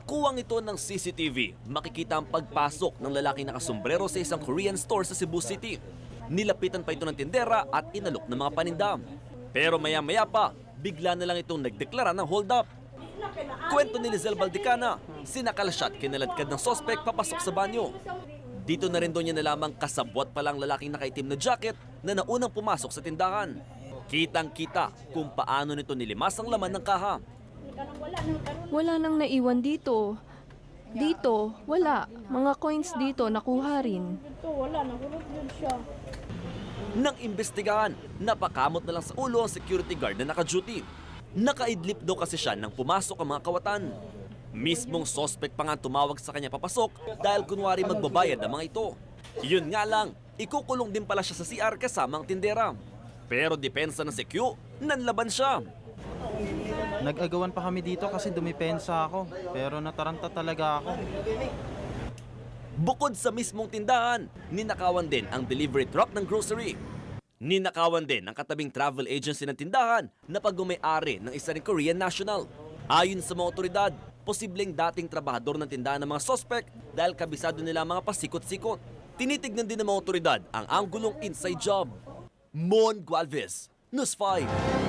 Kakuwang ito ng CCTV, makikita ang pagpasok ng lalaking nakasombrero sa isang Korean store sa Cebu City. Nilapitan pa ito ng tindera at inalok ng mga paninda. Pero maya-maya pa, bigla na lang itong nagdeklara ng hold up. Kwento ni Lizelle Baldicana, sinakal siya at kinaladkad ng sospek papasok sa banyo. Dito na rin doon niya nalamang kasabwat pa lang lalaking nakaitim na jacket na naunang pumasok sa tindahan. Kitang-kita kung paano nito nilimas ang laman ng kaha. Wala nang naiwan dito. Dito, wala. Mga coins dito, nakuha rin. Nang imbestigahan, napakamot na lang sa ulo ang security guard na naka-duty. Nakaidlip daw kasi siya nang pumasok ang mga kawatan. Mismong sospek pa nga tumawag sa kanya papasok dahil kunwari magbabayad ang mga ito. Yun nga lang, ikukulong din pala siya sa CR kasama ang tindera. Pero depensa ng CQ, nanlaban siya. Nag-agawan pa kami dito kasi dumipensa ako, pero nataranta talaga ako. Bukod sa mismong tindahan, ninakawan din ang delivery truck ng grocery. Ninakawan din ang katabing travel agency ng tindahan na pag-umay-ari ng isa ring Korean national. Ayon sa mga otoridad, posibleng dating trabahador ng tindahan ng mga sospek dahil kabisado nila ang mga pasikot-sikot. Tinitignan din ng mga otoridad ang anggulong inside job. Mon Gualvez, News 5.